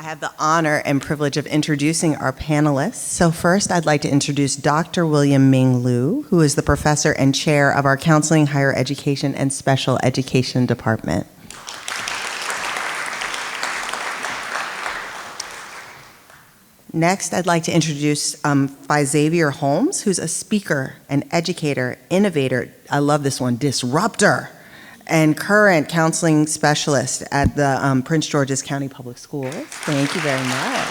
have the honor and privilege of introducing our panelists. So first, I'd like to introduce Dr. William Ming Liu, who is the professor and chair of our Counseling, Higher Education, and Special Education Department. Next, I'd like to introduce PhiXavier Holmes, who's a speaker, an educator, innovator, I love this one, disruptor, and current counseling specialist at the Prince George's County Public Schools. Thank you very much.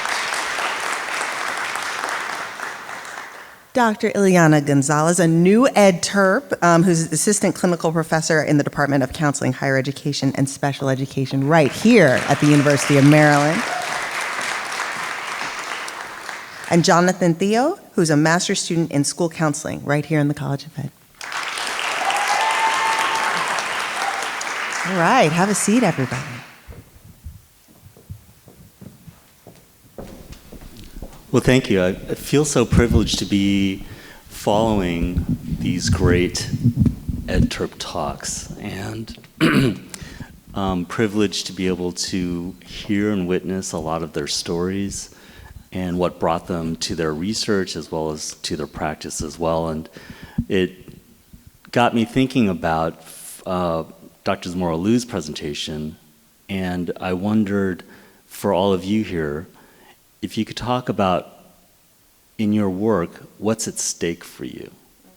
Dr. Ileana Gonzalez, a new EdTerp, who's assistant clinical professor in the Department of Counseling, Higher Education, and Special Education right here at the University of Maryland. And Jonathan Thio, who's a master's student in school counseling right here in the College of Ed. All right, have a seat, everybody. Well, thank you. I feel so privileged to be following these great EdTerp talks, and privileged to be able to hear and witness a lot of their stories and what brought them to their research as well as to their practice as well. And it got me thinking about Dr. Zamora-Liu's presentation, and I wondered, for all of you here, if you could talk about, in your work, what's at stake for you?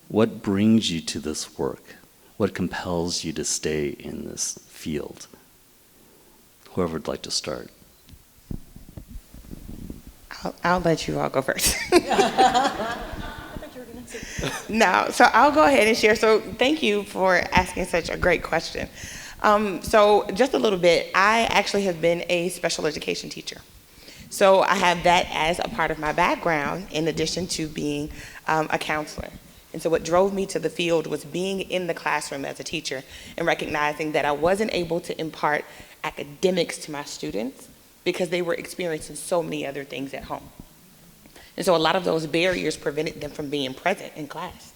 What brings you to this work? What compels you to stay in this field? Whoever would like to start. I'll let you all go first. No, so I'll go ahead and share. So thank you for asking such a great question. So just a little bit, I actually have been a special education teacher. So I have that as a part of my background in addition to being a counselor. And so what drove me to the field was being in the classroom as a teacher and recognizing that I wasn't able to impart academics to my students because they were experiencing so many other things at home. And so a lot of those barriers prevented them from being present in class.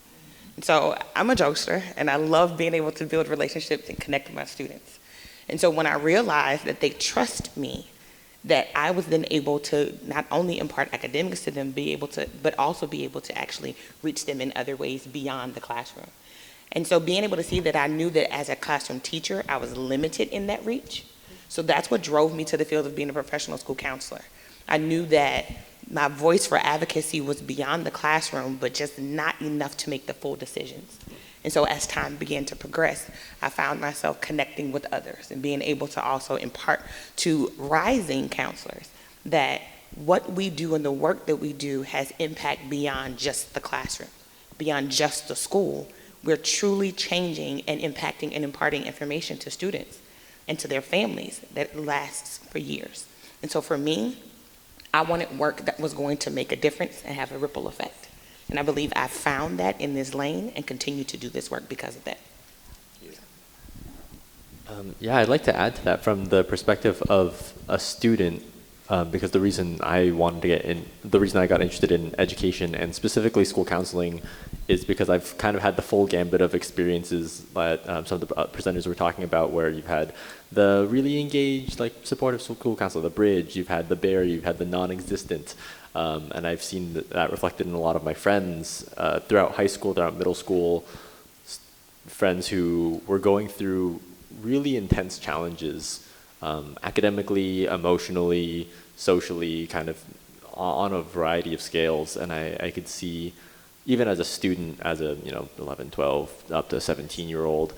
And so I'm a jokester, and I love being able to build relationships and connect with my students. And so when I realized that they trust me, that I was then able to not only impart academics to them, but also be able to actually reach them in other ways beyond the classroom. And so being able to see that I knew that as a classroom teacher, I was limited in that reach. So that's what drove me to the field of being a professional school counselor. I knew that my voice for advocacy was beyond the classroom, but just not enough to make the full decisions. And so as time began to progress, I found myself connecting with others and being able to also impart to rising counselors that what we do and the work that we do has impact beyond just the classroom, beyond just the school. We're truly changing and impacting and imparting information to students and to their families that lasts for years. And so for me, I wanted work that was going to make a difference and have a ripple effect. And I believe I found that in this lane and continue to do this work because of that. Yeah, I'd like to add to that from the perspective of a student, because the reason I got interested in education and specifically school counseling is because I've kind of had the full gambit of experiences that some of the presenters were talking about, where you've had the really engaged, like supportive school counselor, the bridge, you've had the barrier, you've had the non-existent, and I've seen that reflected in a lot of my friends throughout high school, throughout middle school, friends who were going through really intense challenges, academically, emotionally, socially, kind of on a variety of scales. And I could see, even as a student, as a 11, 12, up to 17-year-old,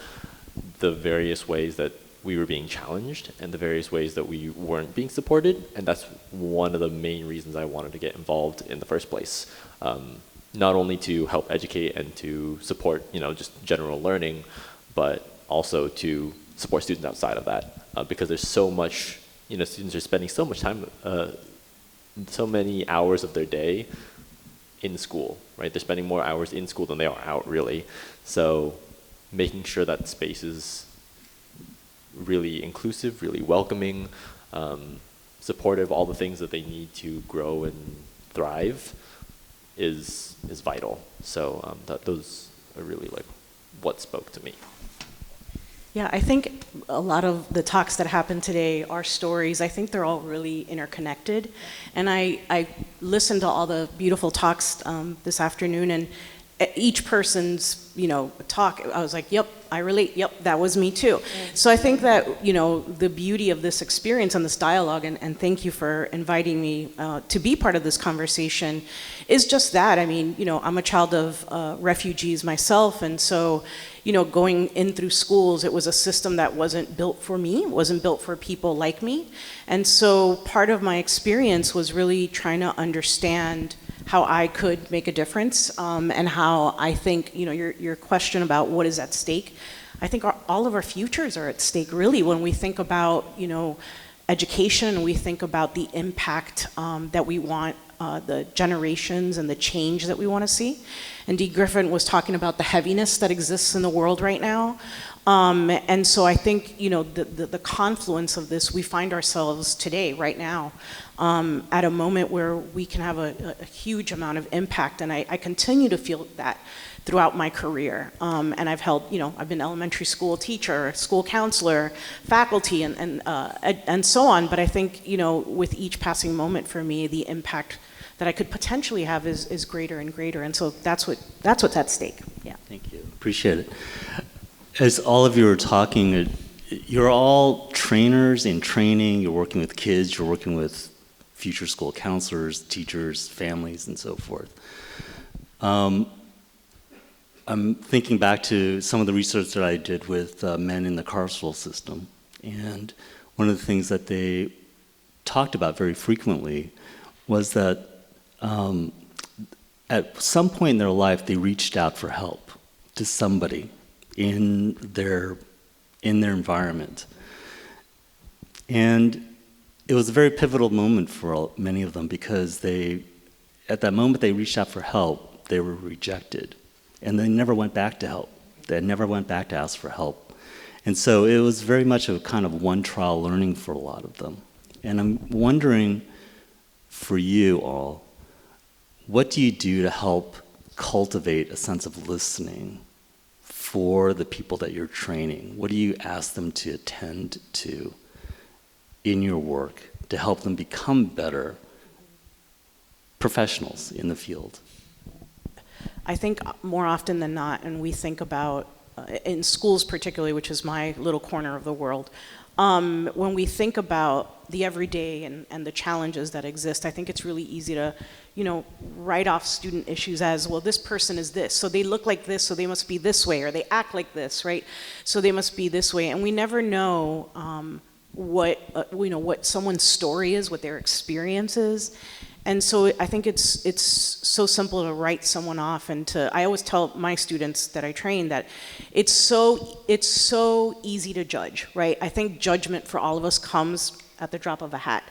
the various ways that we were being challenged and the various ways that we weren't being supported. And that's one of the main reasons I wanted to get involved in the first place. Not only to help educate and to support, just general learning, but also to support students outside of that, because there's so much, students are spending so much time, so many hours of their day in school, right? They're spending more hours in school than they are out, really. So making sure that space is really inclusive, really welcoming, supportive, all the things that they need to grow and thrive is vital. So those are really like what spoke to me. Yeah, I think a lot of the talks that happen today are stories. I think they're all really interconnected. And I listened to all the beautiful talks this afternoon, and each person's, talk, I was like, yep, I relate, yep, that was me too. So I think that, the beauty of this experience and this dialogue, and thank you for inviting me to be part of this conversation, is just that. I mean, I'm a child of refugees myself, and so, going in through schools, it was a system that wasn't built for me, wasn't built for people like me. And so part of my experience was really trying to understand how I could make a difference, and how I think, your question about what is at stake, I think all of our futures are at stake, really, when we think about, education, and we think about the impact that we want the generations and the change that we want to see. And Dee Griffin was talking about the heaviness that exists in the world right now. And so I think, the confluence of this, we find ourselves today, right now, at a moment where we can have a huge amount of impact. And I continue to feel that throughout my career. And I've held, I've been elementary school teacher, school counselor, faculty, and so on. But I think, with each passing moment for me, the impact that I could potentially have is greater and greater. And so that's what's at stake. Yeah. Thank you. Appreciate it. As all of you are talking, you're all trainers in training. You're working with kids. You're working with future school counselors, teachers, families, and so forth. I'm thinking back to some of the research that I did with men in the carceral system. And one of the things that they talked about very frequently was that at some point in their life, they reached out for help to somebody in their environment. And it was a very pivotal moment for many of them, because at that moment they reached out for help, they were rejected. And they never went back to help. They never went back to ask for help. And so it was very much a kind of one trial learning for a lot of them. And I'm wondering, for you all, what do you do to help cultivate a sense of listening for the people that you're training? What do you ask them to attend to in your work to help them become better professionals in the field? I think more often than not, and we think about, in schools particularly, which is my little corner of the world, when we think about the everyday and the challenges that exist, I think it's really easy to, write off student issues as, well, this person is this, so they look like this, so they must be this way, or they act like this, right? So they must be this way, and we never know what someone's story is, what their experience is. And so I think it's so simple to write someone off, and I always tell my students that I train that it's so easy to judge, right? I think judgment for all of us comes at the drop of a hat.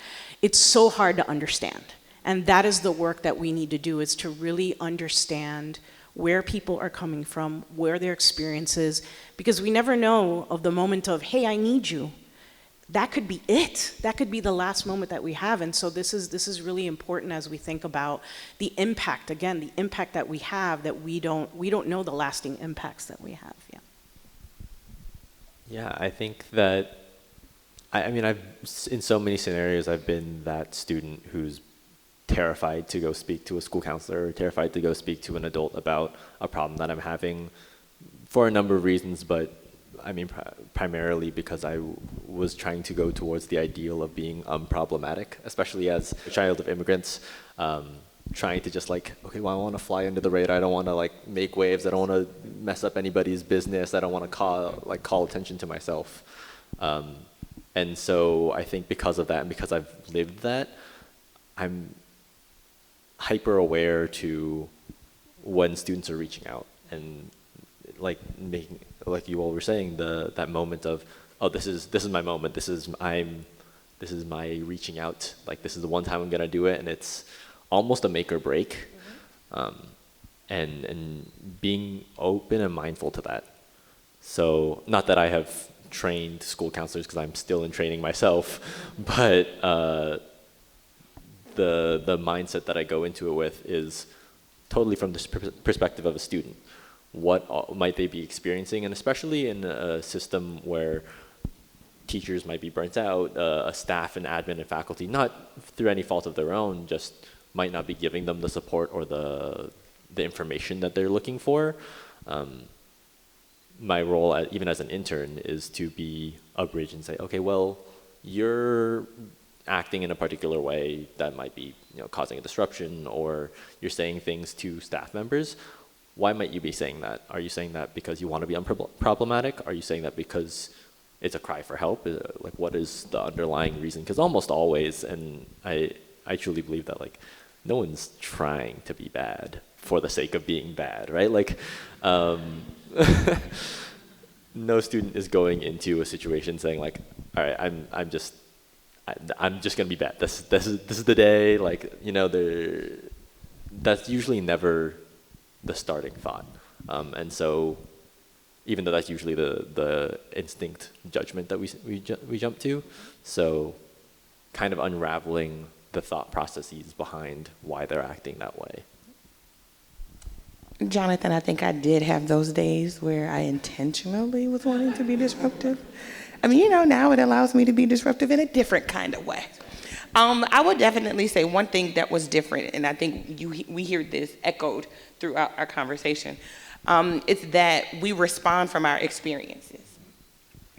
It's so hard to understand. And that is the work that we need to do, is to really understand where people are coming from, where their experience is, because we never know of the moment of, hey, I need you. That could be it. That could be the last moment that we have. And so this is really important as we think about the impact, again, the impact that we have, that we don't know the lasting impacts that we have. Yeah. Yeah, I think that, I've in so many scenarios, I've been that student who's terrified to go speak to a school counselor, or terrified to go speak to an adult about a problem that I'm having for a number of reasons, but primarily because I was trying to go towards the ideal of being unproblematic, especially as a child of immigrants, trying to just okay, well, I want to fly under the radar. I don't want to make waves. I don't want to mess up anybody's business. I don't want to call attention to myself. And so I think because of that, and because I've lived that, I'm hyper aware to when students are reaching out, and making, like you all were saying, that moment of, oh, this is my moment. This is my reaching out. This is the one time I'm gonna do it, and it's almost a make or break. And being open and mindful to that. So not that I have trained school counselors, because I'm still in training myself, but the mindset that I go into it with is totally from the perspective of a student. what might they be experiencing, and especially in a system where teachers might be burnt out, a staff and admin and faculty, not through any fault of their own, just might not be giving them the support or the information that they're looking for. My role, even as an intern, is to be a bridge and say, okay, well, you're acting in a particular way that might be, causing a disruption, or you're saying things to staff members. Why might you be saying that? Are you saying that because you want to be unproblematic? Are you saying that because it's a cry for help? Like, what is the underlying reason? Because almost always, and I truly believe that, like, no one's trying to be bad for the sake of being bad, right? Like, no student is going into a situation saying, like, all right, I'm just gonna be bad. This is the day. Like, that's usually never the starting thought. And so, even though that's usually the instinct judgment that we jump to, so kind of unraveling the thought processes behind why they're acting that way. Jonathan, I think I did have those days where I intentionally was wanting to be disruptive. I mean, now it allows me to be disruptive in a different kind of way. I would definitely say one thing that was different, and I think we hear this echoed throughout our conversation, is that we respond from our experiences.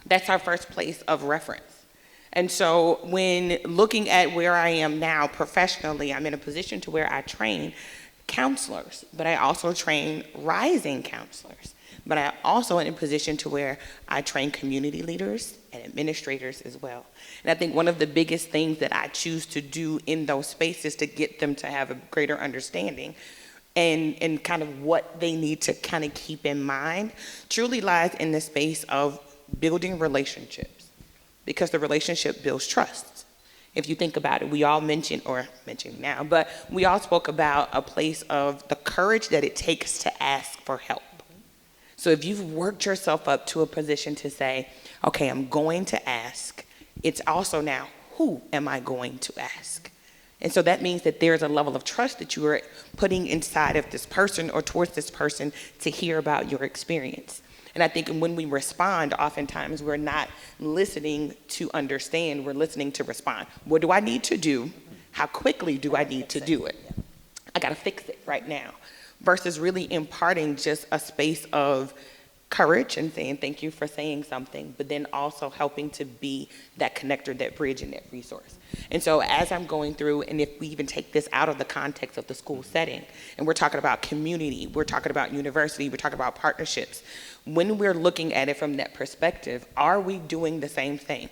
That's our first place of reference. And so when looking at where I am now professionally, I'm in a position to where I train counselors, but I also train rising counselors. But I also in a position to where I train community leaders and administrators as well. And I think one of the biggest things that I choose to do in those spaces to get them to have a greater understanding and kind of what they need to kind of keep in mind truly lies in the space of building relationships, because the relationship builds trust. If you think about it, we all mentioned now, but we all spoke about a place of the courage that it takes to ask for help. So if you've worked yourself up to a position to say, okay, I'm going to ask, it's also now, who am I going to ask? And so that means that there's a level of trust that you are putting inside of this person or towards this person to hear about your experience. And I think when we respond, oftentimes we're not listening to understand, we're listening to respond. What do I need to do? How quickly do I need to do it? I gotta fix it right now. Versus really imparting just a space of courage and saying thank you for saying something, but then also helping to be that connector, that bridge, and that resource. And so as I'm going through, and if we even take this out of the context of the school setting, and we're talking about community, we're talking about university, we're talking about partnerships, when we're looking at it from that perspective, are we doing the same thing?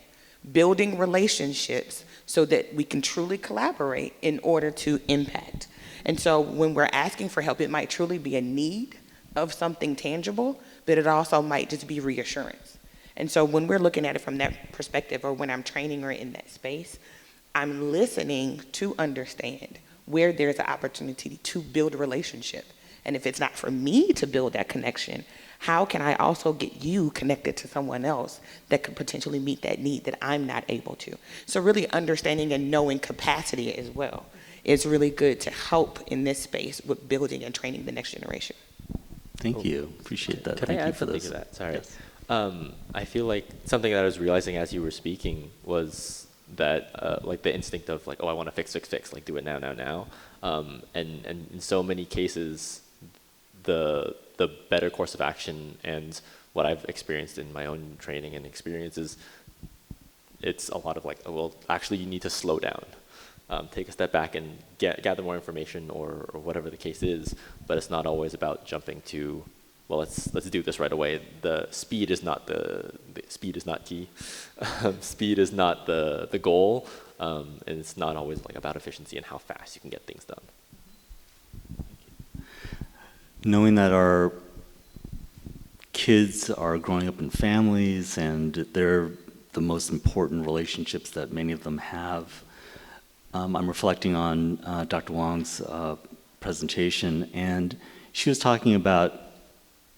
Building relationships so that we can truly collaborate in order to impact. And so when we're asking for help, it might truly be a need of something tangible, but it also might just be reassurance. And so when we're looking at it from that perspective, or when I'm training or in that space, I'm listening to understand where there's an opportunity to build a relationship. And if it's not for me to build that connection, how can I also get you connected to someone else that could potentially meet that need that I'm not able to? So really understanding and knowing capacity as well is really good to help in this space with building and training the next generation. Thank you. Appreciate that. Can Thank I you add for something this. to that? Sorry. Yes. I feel like something that I was realizing as you were speaking was that like the instinct of like, oh, I want to fix, like do it now. And in so many cases, the better course of action and what I've experienced in my own training and experiences, it's a lot of like, oh, well, actually you need to slow down. Take a step back and gather more information or whatever the case is, but it's not always about jumping to, well, let's do this right away. The speed is not speed is not key. Speed is not the goal, and it's not always like about efficiency and how fast you can get things done. Knowing that our kids are growing up in families and they're the most important relationships that many of them have, I'm reflecting on Dr. Wong's presentation, and she was talking about,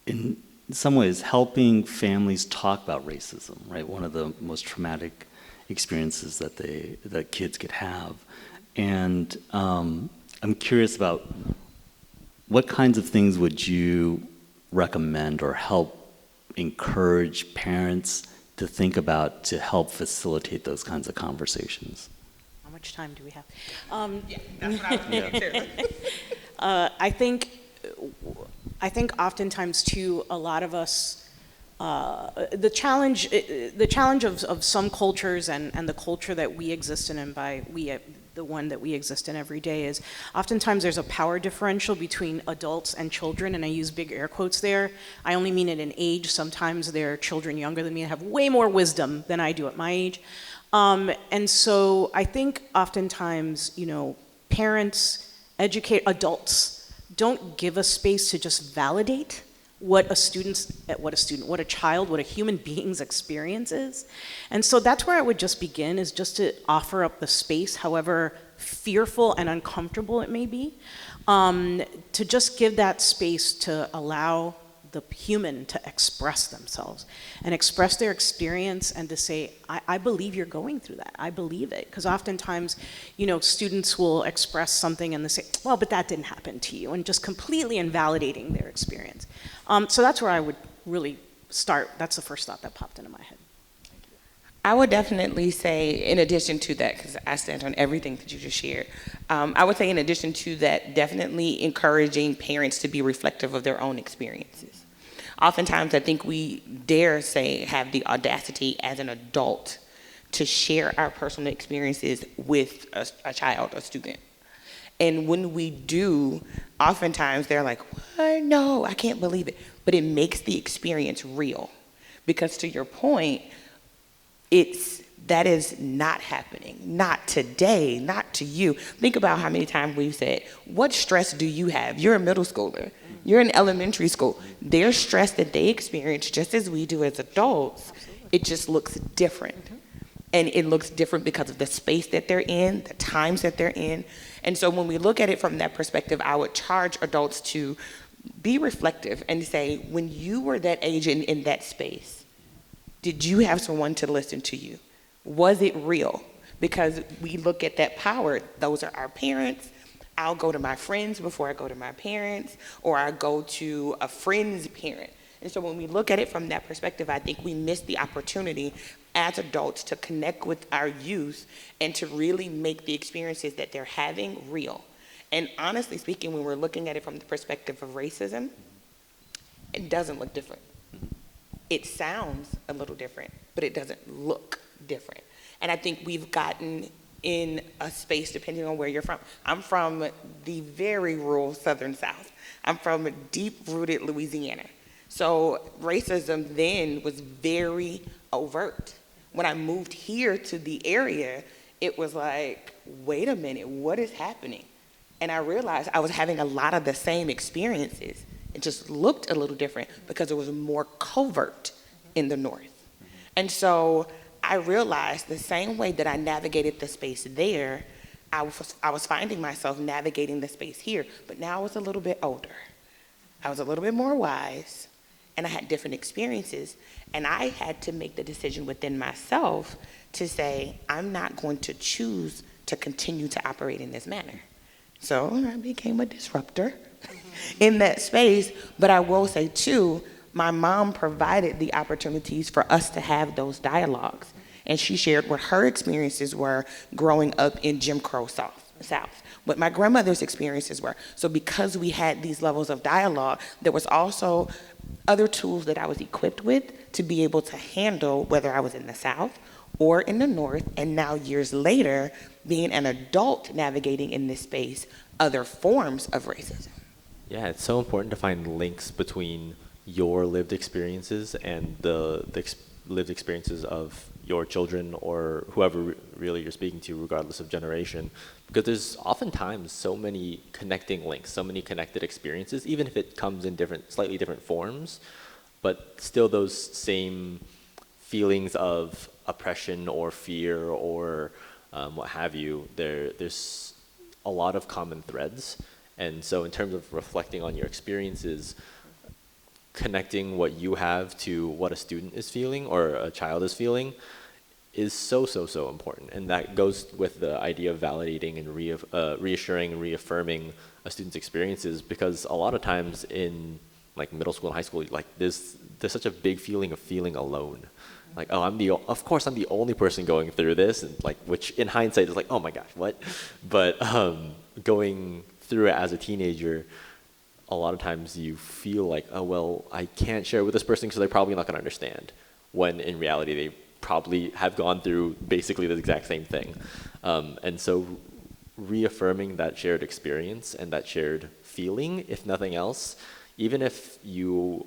in some ways, helping families talk about racism, right? One of the most traumatic experiences that kids could have. And I'm curious about what kinds of things would you recommend or help encourage parents to think about to help facilitate those kinds of conversations? How much time do we have? Yeah, that's what I was thinking too. I think oftentimes too, a lot of us, the challenge of some cultures and the culture that we exist in, and by we, the one that we exist in every day, is oftentimes there's a power differential between adults and children, and I use big air quotes there. I only mean it in age. Sometimes there are children younger than me that have way more wisdom than I do at my age. And so I think oftentimes, parents, adults don't give a space to just validate what a child, what a human being's experience is. And so that's where I would just begin, is just to offer up the space, however fearful and uncomfortable it may be, to just give that space to allow the human to express themselves and express their experience, and to say, I believe you're going through that. I believe it. Because oftentimes, students will express something and they say, well, but that didn't happen to you, and just completely invalidating their experience. So that's where I would really start. That's the first thought that popped into my head. I would definitely say, in addition to that, because I stand on everything that you just shared, I would say in addition to that, definitely encouraging parents to be reflective of their own experiences. Oftentimes, I think we have the audacity as an adult to share our personal experiences with a child, a student. And when we do, oftentimes they're like, what? No, I can't believe it. But it makes the experience real. Because to your point, that is not happening. Not today, not to you. Think about how many times we've said, what stress do you have? You're a middle schooler. You're in elementary school. Their stress that they experience just as we do as adults, it just looks different. And it looks different because of the space that they're in, the times that they're in. And so when we look at it from that perspective, I would charge adults to be reflective and say, when you were that age in that space, did you have someone to listen to you? Was it real? Because we look at that power. Those are our parents. I'll go to my friends before I go to my parents, or I go to a friend's parent. And so when we look at it from that perspective, I think we miss the opportunity as adults to connect with our youth and to really make the experiences that they're having real. And honestly speaking, when we're looking at it from the perspective of racism, it doesn't look different. It sounds a little different, but it doesn't look different. And I think we've gotten in a space, depending on where you're from. I'm from the very rural Southern South. I'm from deep-rooted Louisiana. So racism then was very overt. When I moved here to the area, it was like, wait a minute, what is happening? And I realized I was having a lot of the same experiences. It just looked a little different because it was more covert in the North. And so I realized the same way that I navigated the space there, I was finding myself navigating the space here, but now I was a little bit older. I was a little bit more wise, and I had different experiences, and I had to make the decision within myself to say, I'm not going to choose to continue to operate in this manner. So I became a disruptor in that space, but I will say too, my mom provided the opportunities for us to have those dialogues. And she shared what her experiences were growing up in Jim Crow South, what my grandmother's experiences were. So because we had these levels of dialogue, there was also other tools that I was equipped with to be able to handle whether I was in the South or in the North, and now years later, being an adult navigating in this space, other forms of racism. Yeah, it's so important to find links between your lived experiences and the lived experiences of your children or whoever really you're speaking to, regardless of generation. Because there's oftentimes so many connecting links, so many connected experiences, even if it comes in slightly different forms, but still those same feelings of oppression or fear or what have you, there's a lot of common threads. And so in terms of reflecting on your experiences, connecting what you have to what a student is feeling or a child is feeling is so important. And that goes with the idea of validating and reassuring and reaffirming a student's experiences, because a lot of times in like middle school and high school, like there's such a big feeling of feeling alone. Like, oh, of course I'm the only person going through this, and like, which in hindsight is like, oh my gosh, what? But going through it as a teenager, a lot of times you feel like, oh well, I can't share with this person because they're probably not going to understand. When in reality, they probably have gone through basically the exact same thing. And so reaffirming that shared experience and that shared feeling, if nothing else, even if you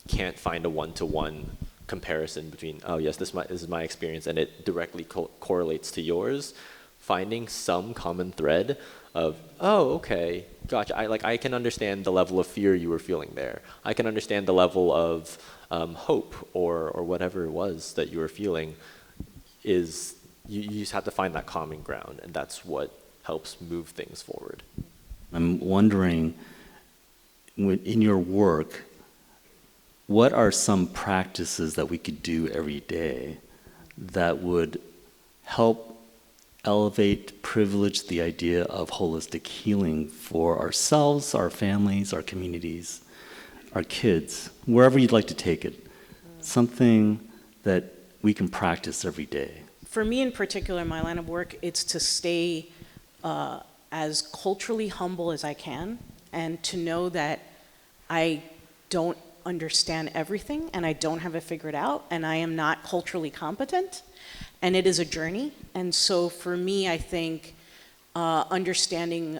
can't find a one-to-one comparison between, oh yes, this is my experience and it directly correlates to yours, finding some common thread of, oh, okay, gotcha, I can understand the level of fear you were feeling there. I can understand the level of hope or whatever it was that you were feeling. Is you just have to find that common ground, and that's what helps move things forward. I'm wondering, in your work, what are some practices that we could do every day that would help elevate, privilege the idea of holistic healing for ourselves, our families, our communities, our kids, wherever you'd like to take it? Something that we can practice every day. For me in particular, in my line of work, it's to stay as culturally humble as I can, and to know that I don't understand everything and I don't have it figured out, and I am not culturally competent, and it is a journey. And so for me, I think understanding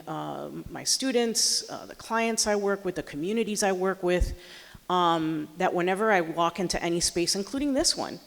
my students, the clients I work with, the communities I work with, that whenever I walk into any space, including this one,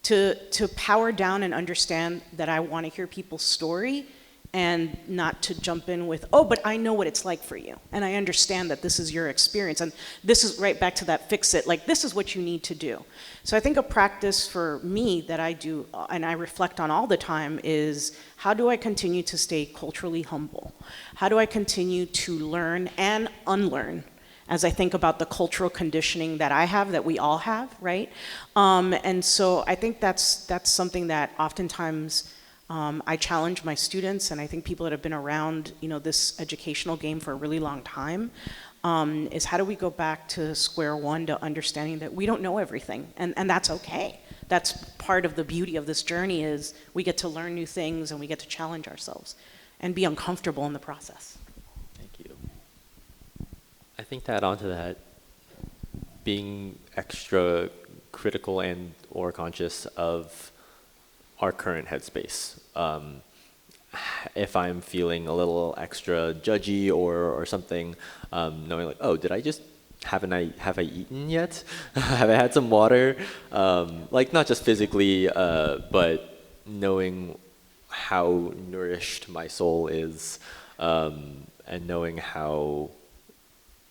to power down and understand that I want to hear people's story, and not to jump in with, oh, but I know what it's like for you, and I understand that this is your experience, and this is right back to that fix it, like this is what you need to do. So I think a practice for me that I do, and I reflect on all the time, is how do I continue to stay culturally humble? How do I continue to learn and unlearn as I think about the cultural conditioning that I have, that we all have, right? And so I think that's something that oftentimes I challenge my students, and I think people that have been around, this educational game for a really long time, is how do we go back to square one to understanding that we don't know everything, and that's okay. That's part of the beauty of this journey, is we get to learn new things and we get to challenge ourselves and be uncomfortable in the process. Thank you. I think to add on to that, being extra critical and or conscious of our current headspace. If I'm feeling a little extra judgy or something, knowing like, oh, have I eaten yet? Have I had some water? Like not just physically, but knowing how nourished my soul is, and knowing how,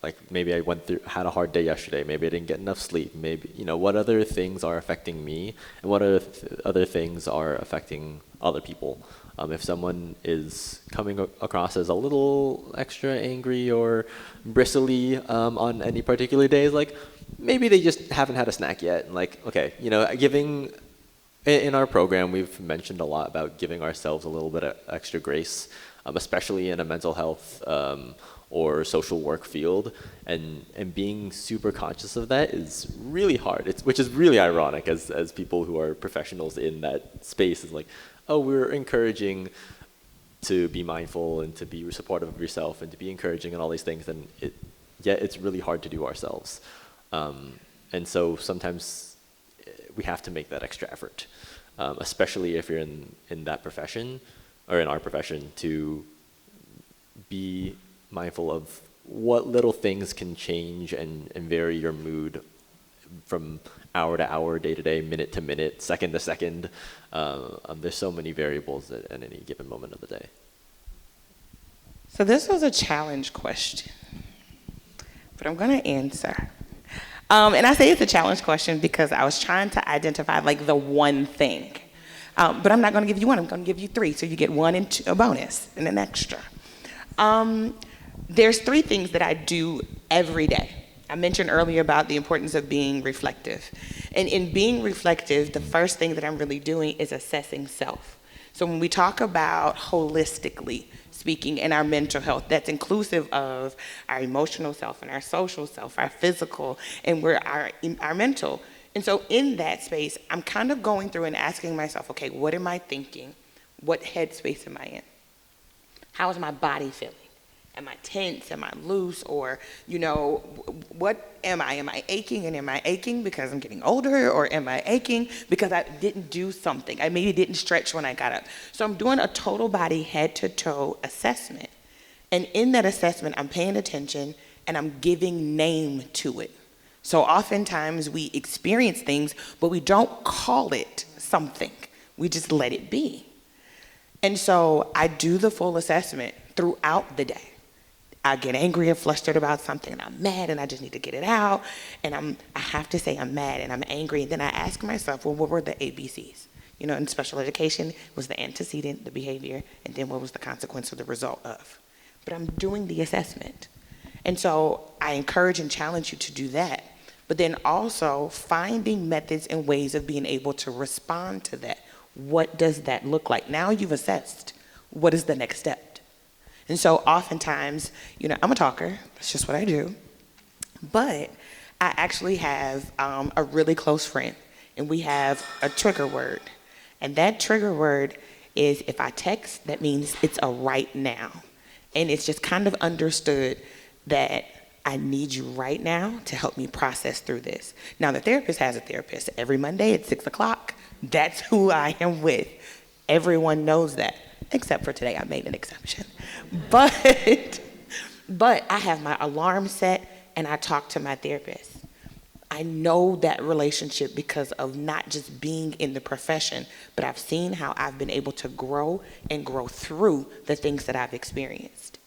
like maybe I had a hard day yesterday, maybe I didn't get enough sleep, maybe, what other things are affecting me and what other things are affecting other people. If someone is coming across as a little extra angry or bristly on any particular days, like maybe they just haven't had a snack yet. And like, okay, giving, in our program, we've mentioned a lot about giving ourselves a little bit of extra grace, especially in a mental health or social work field, and being super conscious of that is really hard. Which is really ironic as people who are professionals in that space, is like, oh, we're encouraging to be mindful and to be supportive of yourself and to be encouraging and all these things, and yet it's really hard to do ourselves. And so sometimes we have to make that extra effort, especially if you're in that profession, or in our profession, to be mindful of what little things can change and vary your mood from hour to hour, day to day, minute to minute, second to second. There's so many variables at any given moment of the day. So this was a challenge question, but I'm going to answer. And I say it's a challenge question because I was trying to identify like the one thing. But I'm not going to give you one, I'm going to give you three. So you get one and two, a bonus and an extra. There's three things that I do every day. I mentioned earlier about the importance of being reflective. And in being reflective, the first thing that I'm really doing is assessing self. So when we talk about holistically speaking in our mental health, that's inclusive of our emotional self and our social self, our physical, and our mental. And so in that space, I'm kind of going through and asking myself, okay, what am I thinking? What headspace am I in? How is my body feeling? Am I tense? Am I loose? Or, what am I? Am I aching? And am I aching because I'm getting older? Or am I aching because I didn't do something? I maybe didn't stretch when I got up. So I'm doing a total body head to toe assessment. And in that assessment, I'm paying attention and I'm giving name to it. So oftentimes we experience things, but we don't call it something. We just let it be. And so I do the full assessment throughout the day. I get angry and flustered about something, and I'm mad, and I just need to get it out. And I have to say I'm mad and I'm angry. And then I ask myself, well, what were the ABCs? In special education, was the antecedent, the behavior, and then what was the consequence or the result of? But I'm doing the assessment. And so I encourage and challenge you to do that. But then also finding methods and ways of being able to respond to that. What does that look like? Now you've assessed. What is the next step? And so oftentimes, I'm a talker. That's just what I do. But I actually have a really close friend, and we have a trigger word. And that trigger word is, if I text, that means it's a right now. And it's just kind of understood that I need you right now to help me process through this. Now, the therapist has a therapist. Every Monday at 6 o'clock, that's who I am with. Everyone knows that. Except for today, I made an exception. But I have my alarm set and I talk to my therapist. I know that relationship because of not just being in the profession, but I've seen how I've been able to grow and grow through the things that I've experienced.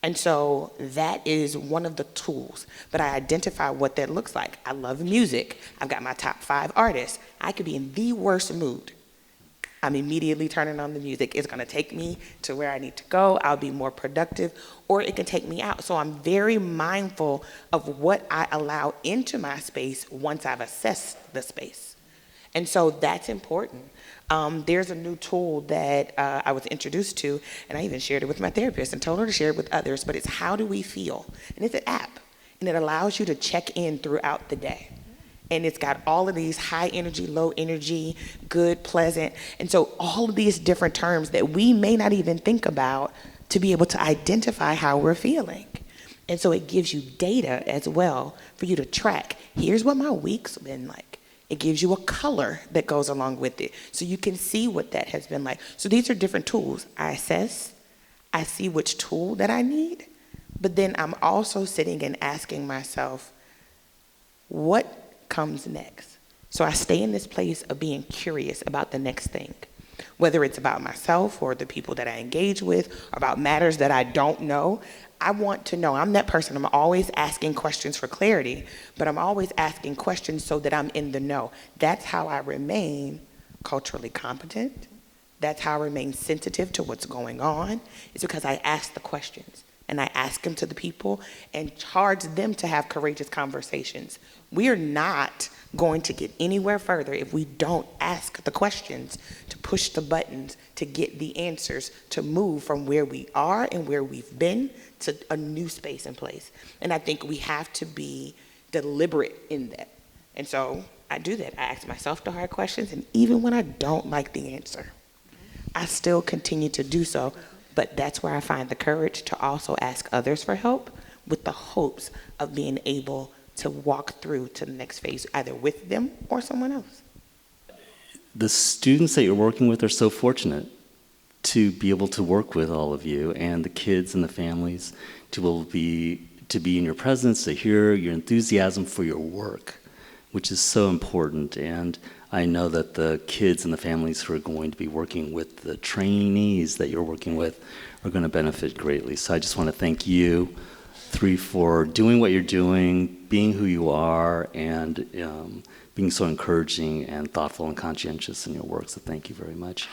And so that is one of the tools, but I identify what that looks like. I love music. I've got my top 5 artists. I could be in the worst mood. I'm immediately turning on the music. It's gonna take me to where I need to go. I'll be more productive, or it can take me out. So I'm very mindful of what I allow into my space once I've assessed the space. And so that's important. There's a new tool that I was introduced to, and I even shared it with my therapist and told her to share it with others, but it's How Do We Feel? And it's an app, and it allows you to check in throughout the day. And it's got all of these high energy, low energy, good, pleasant. And so all of these different terms that we may not even think about to be able to identify how we're feeling. And so it gives you data as well for you to track. Here's what my week's been like. It gives you a color that goes along with it, so you can see what that has been like. So these are different tools. I assess, I see which tool that I need, but then I'm also sitting and asking myself, what comes next? So I stay in this place of being curious about the next thing, whether it's about myself or the people that I engage with, or about matters that I don't know. I want to know. I'm that person. I'm always asking questions for clarity, but I'm always asking questions so that I'm in the know. That's how I remain culturally competent. That's how I remain sensitive to what's going on. It's because I ask the questions, and I ask them to the people and charge them to have courageous conversations. We are not going to get anywhere further if we don't ask the questions, to push the buttons, to get the answers, to move from where we are and where we've been to a new space and place. And I think we have to be deliberate in that. And so I do that. I ask myself the hard questions, and even when I don't like the answer, I still continue to do so. But that's where I find the courage to also ask others for help, with the hopes of being able to walk through to the next phase, either with them or someone else. The students that you're working with are so fortunate to be able to work with all of you, and the kids and the families to be in your presence, to hear your enthusiasm for your work, which is so important. And I know that the kids and the families who are going to be working with the trainees that you're working with are going to benefit greatly. So I just want to thank you three for doing what you're doing, being who you are, and being so encouraging and thoughtful and conscientious in your work. So thank you very much.